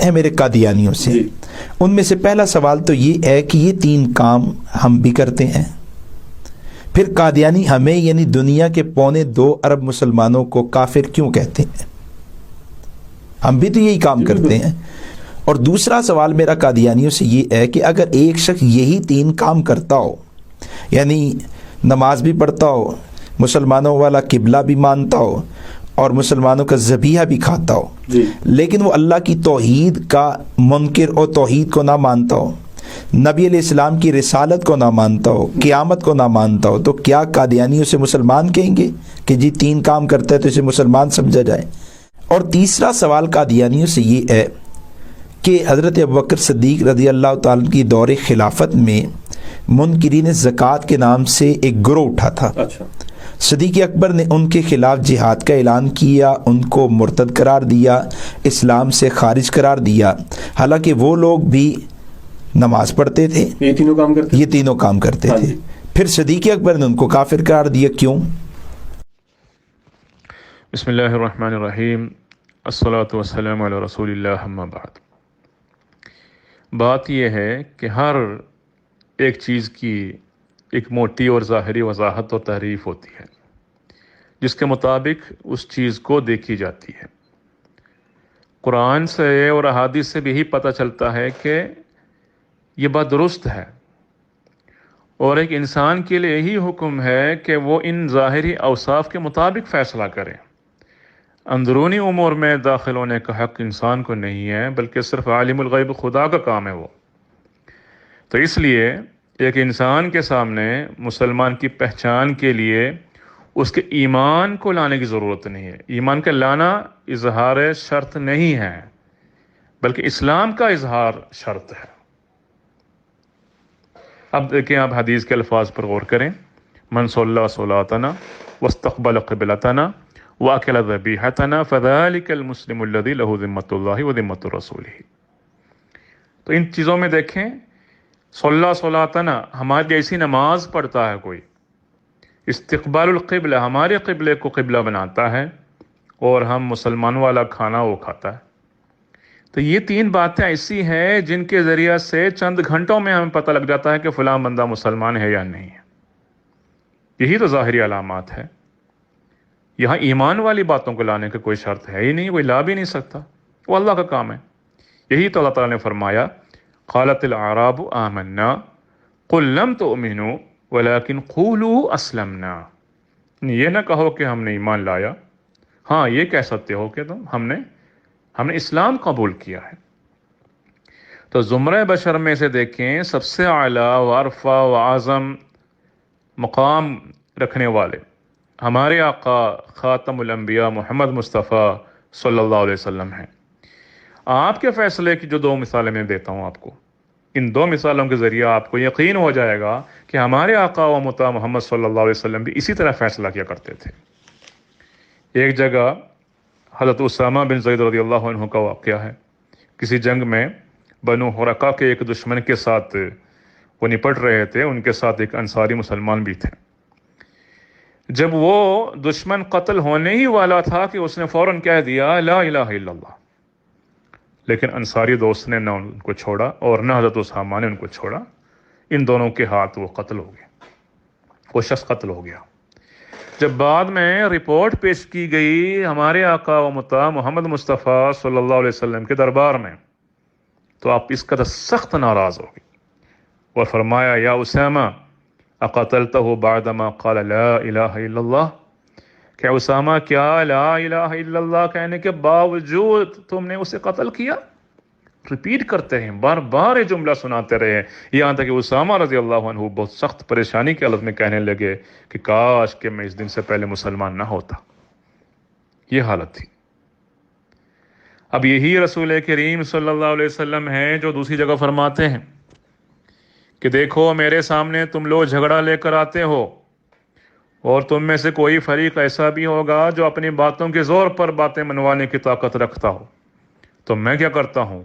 ہے میرے قادیانیوں سے، ان میں سے پہلا سوال تو یہ ہے کہ یہ 3 کام ہم بھی کرتے ہیں، پھر قادیانی ہمیں یعنی دنیا کے 2.25 ارب مسلمانوں کو کافر کیوں کہتے ہیں؟ ہم بھی تو یہی کام کرتے ہیں۔ اور دوسرا سوال میرا قادیانیوں سے یہ ہے کہ اگر ایک شخص یہی 3 کام کرتا ہو، یعنی نماز بھی پڑھتا ہو، مسلمانوں والا قبلہ بھی مانتا ہو اور مسلمانوں کا ذبیحہ بھی کھاتا ہو، لیکن وہ اللہ کی توحید کا منکر اور توحید کو نہ مانتا ہو، نبی علیہ السلام کی رسالت کو نہ مانتا ہو، قیامت کو نہ مانتا ہو، تو کیا قادیانی اسے مسلمان کہیں گے کہ جی 3 کام کرتا ہے تو اسے مسلمان سمجھا جائے؟ اور تیسرا سوال قادیانیوں سے یہ ہے کہ حضرت ابوبکر صدیق رضی اللہ تعالیٰ کی دور خلافت میں منکرین زکوٰۃ کے نام سے ایک گروہ اٹھا تھا۔ صدیق اکبر نے ان کے خلاف جہاد کا اعلان کیا، ان کو مرتد قرار دیا، اسلام سے خارج قرار دیا، حالانکہ وہ لوگ بھی نماز پڑھتے تھے، یہ تینوں کام کرتے تھے۔ پھر صدیق اکبر نے ان کو کافر قرار دیا، کیوں؟ بسم اللہ الرحمن الرحیم، الصلاۃ والسلام علی رسول اللہ، اما بعد۔ بات یہ ہے کہ ہر ایک چیز کی ایک موٹی اور ظاہری وضاحت اور تعریف ہوتی ہے جس کے مطابق اس چیز کو دیکھی جاتی ہے۔ قرآن سے اور احادیث سے بھی یہی پتہ چلتا ہے کہ یہ بات درست ہے، اور ایک انسان کے لیے یہی حکم ہے کہ وہ ان ظاہری اوصاف کے مطابق فیصلہ کرے۔ اندرونی امور میں داخل ہونے کا حق انسان کو نہیں ہے، بلکہ صرف عالم الغیب خدا کا کام ہے وہ۔ تو اس لیے ایک انسان کے سامنے مسلمان کی پہچان کے لیے اس کے ایمان کو لانے کی ضرورت نہیں ہے۔ ایمان کا لانا اظہار شرط نہیں ہے، بلکہ اسلام کا اظہار شرط ہے۔ اب دیکھیں، آپ حدیث کے الفاظ پر غور کریں۔ من صلی صلاتنا واستقبل قبلتنا واکل ذبیحتنا فذلک المسلم الذی لہ ذمۃ اللہ وذمۃ رسولہ۔ تو ان چیزوں میں دیکھیں، صلی صلاتنا ہماری جیسی نماز پڑھتا ہے کوئی، استقبال القبلہ ہمارے قبلے کو قبلہ بناتا ہے، اور ہم مسلمان والا کھانا وہ کھاتا ہے۔ تو یہ 3 باتیں ایسی ہیں جن کے ذریعہ سے چند گھنٹوں میں ہمیں پتہ لگ جاتا ہے کہ فلاں بندہ مسلمان ہے یا نہیں ہے۔ یہی تو ظاہری علامات ہے۔ یہاں ایمان والی باتوں کو لانے کا کوئی شرط ہے ہی نہیں، کوئی لا بھی نہیں سکتا، وہ اللہ کا کام ہے۔ یہی تو اللہ تعالیٰ نے فرمایا، قالت الاعراب آمنا قل لم تؤمنوا ولكن قولوا اسلمنا۔ یہ نہ کہو کہ ہم نے ایمان لایا، ہاں یہ کہہ سکتے ہو کہ تم ہم نے اسلام قبول کیا ہے۔ تو زمرہ بشر میں سے دیکھیں، سب سے اعلیٰ و ارفع و اعظم مقام رکھنے والے ہمارے آقا خاتم الانبیاء محمد مصطفیٰ صلی اللہ علیہ وسلم ہیں۔ آپ کے فیصلے کی جو 2 مثالیں میں دیتا ہوں آپ کو، ان 2 مثالوں کے ذریعہ آپ کو یقین ہو جائے گا کہ ہمارے آقا و مطاع محمد صلی اللہ علیہ وسلم بھی اسی طرح فیصلہ کیا کرتے تھے۔ ایک جگہ حضرت اسامہ بن زید رضی اللہ عنہ کا واقعہ ہے۔ کسی جنگ میں بنو حرقہ کے ایک دشمن کے ساتھ وہ نپٹ رہے تھے، ان کے ساتھ ایک انصاری مسلمان بھی تھے۔ جب وہ دشمن قتل ہونے ہی والا تھا کہ اس نے فوراً کہہ دیا لا الہ الا اللہ، لیکن انصاری دوست نے نہ ان کو چھوڑا اور نہ حضرت اسامہ نے ان کو چھوڑا۔ ان دونوں کے ہاتھ وہ قتل ہو گئے، وہ شخص قتل ہو گیا۔ جب بعد میں رپورٹ پیش کی گئی ہمارے آقا و مطاع محمد مصطفیٰ صلی اللہ علیہ وسلم کے دربار میں، تو آپ اس قدر سخت ناراض ہو گئی اور فرمایا یا اسامہ اقتلتہ بعدما قال لا الہ الا اللہ، کہ اسامہ کیا لا الہ الا اللہ کہنے کے باوجود تم نے اسے قتل کیا؟ ریپیٹ کرتے ہیں، بار بار یہ جملہ سناتے رہے، یہاں تک کہ اسامہ رضی اللہ عنہ بہت سخت پریشانی کی حالت میں کہنے لگے کہ کاش کہ میں اس دن سے پہلے مسلمان نہ ہوتا۔ یہ حالت تھی۔ اب یہی رسول کریم صلی اللہ علیہ وسلم ہیں جو دوسری جگہ فرماتے ہیں کہ دیکھو میرے سامنے تم لوگ جھگڑا لے کر آتے ہو، اور تم میں سے کوئی فریق ایسا بھی ہوگا جو اپنی باتوں کے زور پر باتیں منوانے کی طاقت رکھتا ہو، تو میں کیا کرتا ہوں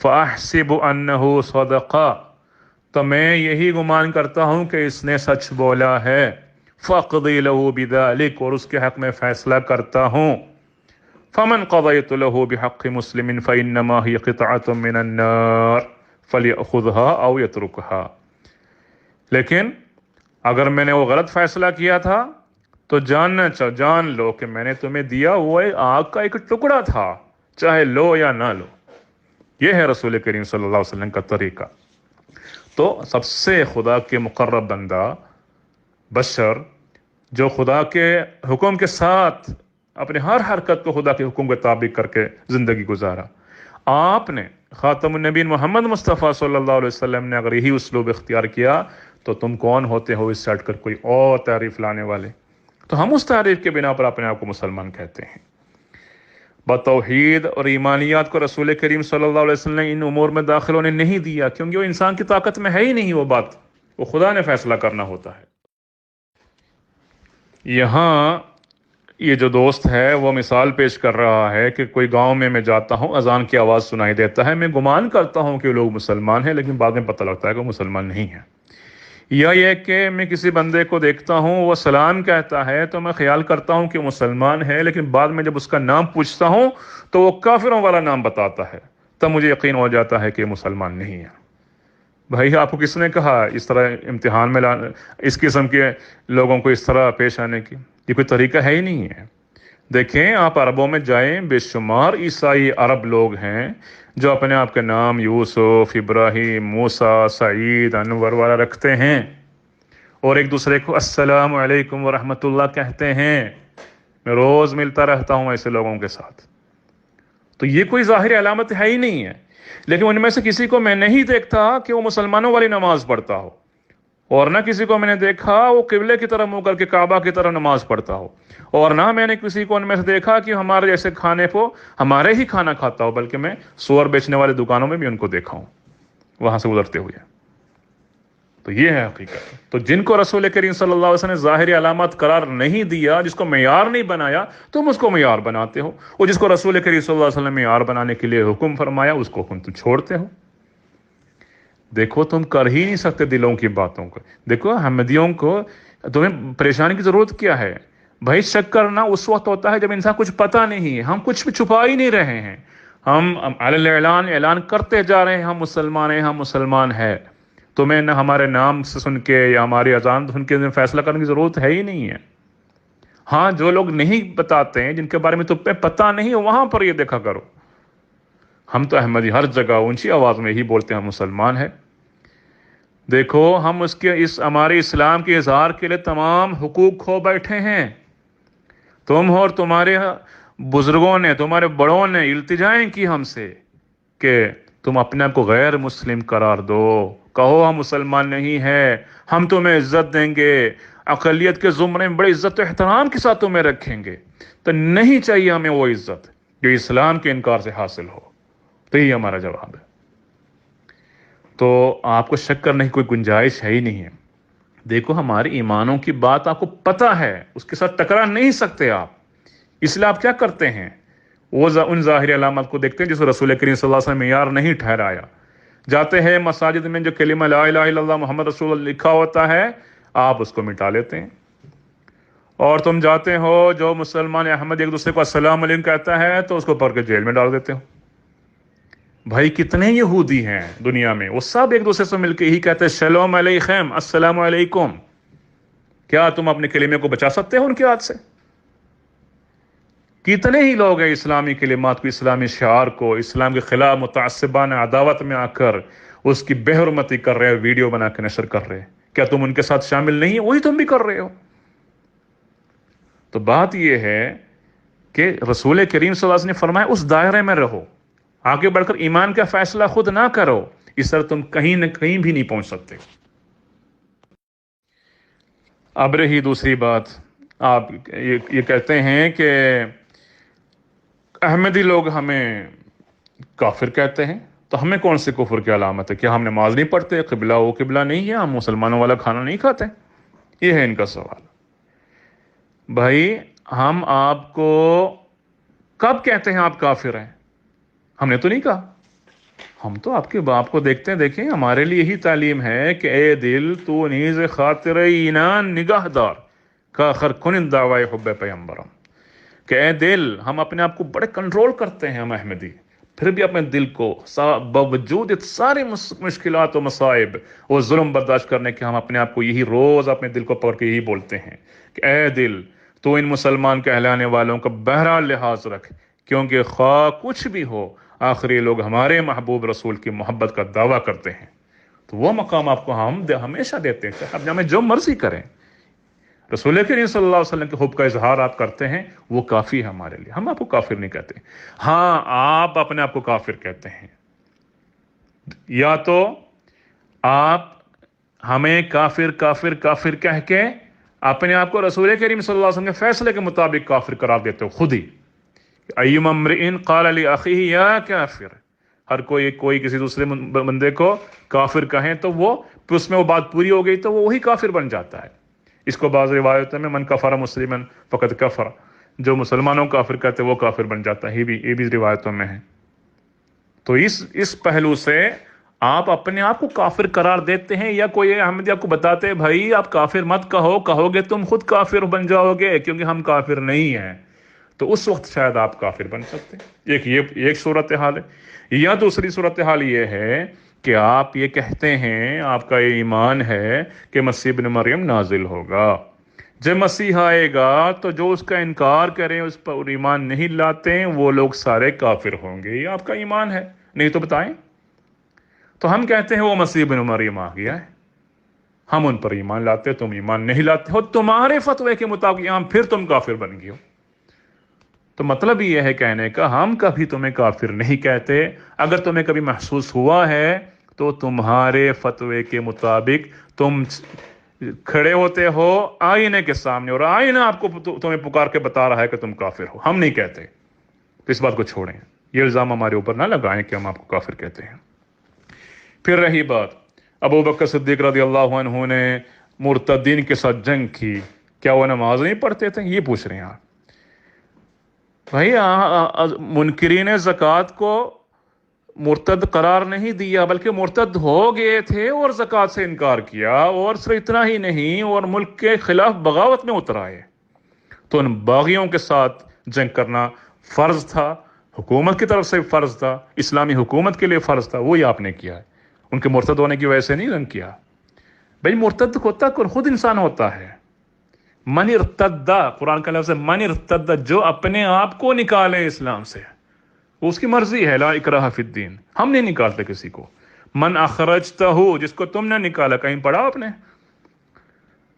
فَأَحْسِبُ أَنَّهُ صَدَقَ، تو میں یہی گمان کرتا ہوں کہ اس نے سچ بولا ہے، فَأَقْضِي لَهُ بِذَلِكَ، اور اس کے حق میں فیصلہ کرتا ہوں۔ فمن قضيت له بحق مسلم فإنما هي قطعة من النار فليأخذها أو يتركها. لیکن اگر میں نے وہ غلط فیصلہ کیا تھا تو جان لو کہ میں نے تمہیں دیا وہ آگ کا ایک ٹکڑا تھا، چاہے لو یا نہ لو. یہ ہے رسول کریم صلی اللہ علیہ وسلم کا طریقہ. تو سب سے خدا کے مقرب بندہ بشر جو خدا کے حکم کے ساتھ اپنے ہر حرکت کو خدا کے حکم کے تابع کر کے زندگی گزارا، آپ نے خاتم النبیین محمد مصطفیٰ صلی اللہ علیہ وسلم نے اگر یہی اسلوب اختیار کیا تو تم کون ہوتے ہو اس سے ہٹ کر کوئی اور تعریف لانے والے؟ تو ہم اس تعریف کے بنا پر اپنے آپ کو مسلمان کہتے ہیں. بتوحید اور ایمانیات کو رسول کریم صلی اللہ علیہ وسلم نے ان امور میں داخل ہونے نہیں دیا، کیونکہ وہ انسان کی طاقت میں ہے ہی نہیں. وہ بات وہ خدا نے فیصلہ کرنا ہوتا ہے. یہاں یہ جو دوست ہے وہ مثال پیش کر رہا ہے کہ کوئی گاؤں میں جاتا ہوں، اذان کی آواز سنائی دیتا ہے، میں گمان کرتا ہوں کہ لوگ مسلمان ہیں، لیکن بعد میں پتہ لگتا ہے کہ وہ مسلمان نہیں ہیں. یا یہ کہ میں کسی بندے کو دیکھتا ہوں وہ سلام کہتا ہے تو میں خیال کرتا ہوں کہ مسلمان ہے، لیکن بعد میں جب اس کا نام پوچھتا ہوں تو وہ کافروں والا نام بتاتا ہے، تب مجھے یقین ہو جاتا ہے کہ مسلمان نہیں ہے. بھائی آپ کو کس نے کہا اس طرح امتحان میں اس قسم کے لوگوں کو اس طرح پیش آنے کی؟ یہ کوئی طریقہ ہے ہی نہیں ہے. دیکھیں آپ عربوں میں جائیں، بے شمار عیسائی عرب لوگ ہیں جو اپنے آپ کے نام یوسف، ابراہیم، موسیٰ، سعید، انور والا رکھتے ہیں اور ایک دوسرے کو السلام علیکم ورحمۃ اللہ کہتے ہیں. میں روز ملتا رہتا ہوں ایسے لوگوں کے ساتھ. تو یہ کوئی ظاہری علامت ہے ہی نہیں ہے. لیکن ان میں سے کسی کو میں نہیں دیکھتا کہ وہ مسلمانوں والی نماز پڑھتا ہو، اور نہ کسی کو میں نے دیکھا وہ قبلے کی طرف منہ کر کے کعبہ کی طرف نماز پڑھتا ہو، اور نہ میں نے کسی کو ان میں سے دیکھا کہ ہمارے جیسے کھانے کو ہمارے ہی کھانا کھاتا ہو، بلکہ میں سور بیچنے والے دکانوں میں بھی ان کو دیکھا ہوں وہاں سے گزرتے ہوئے. تو یہ ہے حقیقت. تو جن کو رسول کریم صلی اللہ علیہ وسلم نے ظاہری علامات قرار نہیں دیا، جس کو معیار نہیں بنایا، تم اس کو معیار بناتے ہو، اور جس کو رسول کریم صلی اللہ علیہ وسلم نے معیار بنانے کے لیے حکم فرمایا اس کو تم چھوڑتے ہو. دیکھو تم کر ہی نہیں سکتے دلوں کی باتوں کو. دیکھو احمدیوں کو تمہیں پریشانی کی ضرورت کیا ہے؟ بھائی شک کرنا اس وقت ہوتا ہے جب انسان کچھ پتہ نہیں ہے. ہم کچھ بھی چھپا ہی نہیں رہے ہیں، ہم علی اعلان کرتے جا رہے ہیں ہم مسلمان ہیں، ہم مسلمان ہیں. تمہیں نہ ہمارے نام سے سن کے یا ہماری اذان سن کے فیصلہ کرنے کی ضرورت ہے ہی نہیں ہے. ہاں جو لوگ نہیں بتاتے ہیں، جن کے بارے میں تمہیں پتہ نہیں، وہاں پر یہ دیکھا کرو. ہم تو احمدی ہر جگہ اونچی آواز میں ہی بولتے ہیں ہم مسلمان ہیں. دیکھو ہم ہمارے اسلام کے اظہار کے لیے تمام حقوق کھو بیٹھے ہیں. تم اور تمہارے بزرگوں نے، تمہارے بڑوں نے التجائیں کی ہم سے کہ تم اپنے آپ کو غیر مسلم قرار دو، کہو ہم مسلمان نہیں ہیں، ہم تمہیں عزت دیں گے، اقلیت کے زمرے میں بڑی عزت و احترام کے ساتھ تمہیں رکھیں گے. تو نہیں چاہیے ہمیں وہ عزت جو اسلام کے انکار سے حاصل ہو. تو یہی ہمارا جواب ہے. تو آپ کو شک کرنے کی کوئی گنجائش ہے ہی نہیں ہے. دیکھو ہمارے ایمانوں کی بات آپ کو پتہ ہے، اس کے ساتھ ٹکرا نہیں سکتے آپ. اس لیے آپ کیا کرتے ہیں؟ وہ ان ظاہری علامات کو دیکھتے ہیں جس کو رسول کریم صلی اللہ علیہ وسلم نے معیار نہیں ٹھہرایا. جاتے ہیں مساجد میں جو کلمہ لا الہ الا اللہ محمد رسول اللہ لکھا ہوتا ہے، آپ اس کو مٹا لیتے ہیں. اور تم جاتے ہو جو مسلمان احمد ایک دوسرے کو السلام علیکم کہتا ہے تو اس کو پکڑ کے جیل میں ڈال دیتے ہو. بھائی کتنے یہودی ہیں دنیا میں، وہ سب ایک دوسرے سے مل کے یہی کہتے ہیں شلوم علیکم، السلام علیکم. کیا تم اپنے کلمے کو بچا سکتے ہو ان کے ہاتھ سے؟ کتنے ہی لوگ ہیں اسلامی کلمات کو، اسلامی شعار کو اسلام کے خلاف متعصبانہ عداوت میں آ کر اس کی بے حرمتی کر رہے ہیں، ویڈیو بنا کے نشر کر رہے ہیں. کیا تم ان کے ساتھ شامل نہیں ہیں؟ وہی تم بھی کر رہے ہو. تو بات یہ ہے کہ رسول کریم صلی اللہ علیہ وسلم نے فرمایا اس دائرے میں رہو، آگے بڑھ کر ایمان کا فیصلہ خود نہ کرو، اس طرح تم کہیں نہ کہیں بھی نہیں پہنچ سکتے. اب رہی دوسری بات، آپ یہ کہتے ہیں کہ احمدی لوگ ہمیں کافر کہتے ہیں، تو ہمیں کون سے کفر کی علامت ہے؟ کیا ہم نماز نہیں پڑھتے، قبلہ وہ قبلہ نہیں ہے، ہم مسلمانوں والا کھانا نہیں کھاتے؟ یہ ہے ان کا سوال. بھائی ہم آپ کو کب کہتے ہیں آپ کافر ہیں؟ ہم نے تو نہیں کہا. ہم تو آپ کے باپ کو دیکھتے ہیں. دیکھیں ہمارے لیے یہی تعلیم ہے کہ اے دل تو نیز خاطر اینان نگاہ دار کا خر کن دعوی حب پیغمبرم. کہ اے دل، ہم اپنے آپ کو بڑے کنٹرول کرتے ہیں ہم احمدی، پھر بھی اپنے دل کو باوجود سارے مشکلات و مصائب اور ظلم برداشت کرنے کے ہم اپنے آپ کو یہی روز اپنے دل کو پکڑ کے یہی بولتے ہیں کہ اے دل، تو ان مسلمان کہلانے والوں کا بہرحال لحاظ رکھ، کیونکہ خواہ کچھ بھی ہو آخری لوگ ہمارے محبوب رسول کی محبت کا دعویٰ کرتے ہیں۔ تو وہ مقام آپ کو ہم ہمیشہ دیتے ہیں کہ اب ہمیں جو مرضی کریں، رسول کریم صلی اللہ علیہ وسلم کے حب کا اظہار آپ کرتے ہیں، وہ کافی ہے ہمارے لیے، ہم آپ کو کافر نہیں کہتے۔ ہاں، آپ اپنے آپ کو کافر کہتے ہیں، یا تو آپ ہمیں کافر کافر کافر کہہ کے اپنے آپ کو رسول کریم صلی اللہ علیہ وسلم کے فیصلے کے مطابق کافر قرار دیتے ہو خود ہی۔ ایما امرئ قال لاخیہ یا کافر، ہر کوئی کسی دوسرے بندے کو کافر کہیں تو وہ اس میں وہ بات پوری ہو گئی تو وہ وہی کافر بن جاتا ہے۔ اس کو بعض روایتوں میں من کفر مسلما فقد کفر، جو مسلمانوں کو کافر کہتے وہ کافر بن جاتا ہے، یہ بھی روایتوں میں ہے۔ تو اس پہلو سے آپ اپنے آپ کو کافر قرار دیتے ہیں، یا کوئی احمدی آپ کو بتاتے ہیں بھائی آپ کافر مت کہو گے تم خود کافر بن جاؤ گے کیونکہ ہم کافر نہیں ہیں، تو اس وقت شاید آپ کافر بن سکتے ہیں۔ ایک صورتحال ہے، یا دوسری صورتحال یہ ہے کہ آپ یہ کہتے ہیں، آپ کا یہ ایمان ہے کہ مسیح ابن مریم نازل ہوگا، جب مسیح آئے گا تو جو اس کا انکار کریں، اس پر ایمان نہیں لاتے ہیں، وہ لوگ سارے کافر ہوں گے۔ یہ آپ کا ایمان ہے، نہیں تو بتائیں۔ تو ہم کہتے ہیں وہ مسیح ابن مریم آ گیا ہے، ہم ان پر ایمان لاتے، تم ایمان نہیں لاتے ہو، تمہارے فتوے کے مطابق پھر تم کافر بن گئے ہو۔ تو مطلب یہ ہے کہنے کا، ہم کبھی تمہیں کافر نہیں کہتے، اگر تمہیں کبھی محسوس ہوا ہے تو تمہارے فتوے کے مطابق تم کھڑے ہوتے ہو آئینے کے سامنے اور آئینہ آپ کو تمہیں پکار کے بتا رہا ہے کہ تم کافر ہو، ہم نہیں کہتے۔ تو اس بات کو چھوڑیں، یہ الزام ہمارے اوپر نہ لگائیں کہ ہم آپ کو کافر کہتے ہیں۔ پھر رہی بات، ابو بکر صدیق رضی اللہ عنہ نے مرتدین کے ساتھ جنگ کی، کیا وہ نماز نہیں پڑھتے تھے؟ یہ پوچھ رہے ہیں آپ۔ بھائی منکرین زکوٰۃ کو مرتد قرار نہیں دیا، بلکہ مرتد ہو گئے تھے اور زکوٰۃ سے انکار کیا، اور صرف اتنا ہی نہیں، اور ملک کے خلاف بغاوت میں اتر آئے۔ تو ان باغیوں کے ساتھ جنگ کرنا فرض تھا، حکومت کی طرف سے فرض تھا، اسلامی حکومت کے لیے فرض تھا، وہی آپ نے کیا ہے، ان کے مرتد ہونے کی وجہ سے نہیں جنگ کیا۔ بھائی مرتد ہوتا خود انسان ہوتا ہے، من ارتد، قرآن کا لفظ ہے من ارتد، جو اپنے آپ کو نکالے اسلام سے، وہ اس کی مرضی ہے، لا اکراہ فی الدین، ہم نہیں نکالتے کسی کو۔ من اخرجتہ، جس کو تم نے نکالا، کہیں پڑھا آپ نے؟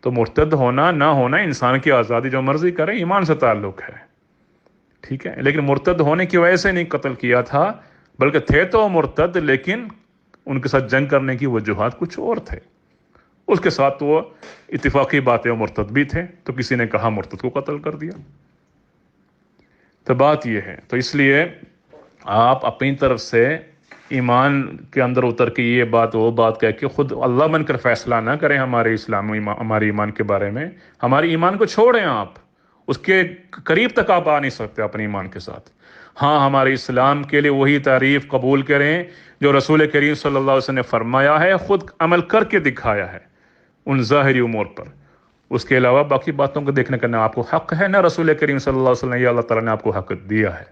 تو مرتد ہونا نہ ہونا انسان کی آزادی، جو مرضی کرے، ایمان سے تعلق ہے، ٹھیک ہے، لیکن مرتد ہونے کی وجہ سے نہیں قتل کیا تھا، بلکہ تھے تو مرتد، لیکن ان کے ساتھ جنگ کرنے کی وجوہات کچھ اور تھے، اس کے ساتھ وہ اتفاقی باتیں، وہ مرتد بھی تھے، تو کسی نے کہا مرتد کو قتل کر دیا۔ تو بات یہ ہے، تو اس لیے آپ اپنی طرف سے ایمان کے اندر اتر کے یہ بات وہ بات کہہ کے خود اللہ بن کر فیصلہ نہ کریں ہمارے ہمارے ایمان کے بارے میں، ہمارے ایمان کو چھوڑیں، آپ اس کے قریب تک آپ آ نہیں سکتے اپنے ایمان کے ساتھ۔ ہاں، ہمارے اسلام کے لیے وہی تعریف قبول کریں جو رسول کریم صلی اللہ علیہ وسلم نے فرمایا ہے، خود عمل کر کے دکھایا ہے ان ظاہری امور پر۔ اس کے علاوہ باقی باتوں کو دیکھنے کا نہ آپ کو حق ہے، نہ رسول کریم صلی اللہ علیہ وسلم یا اللہ تعالیٰ نے آپ کو حق دیا ہے۔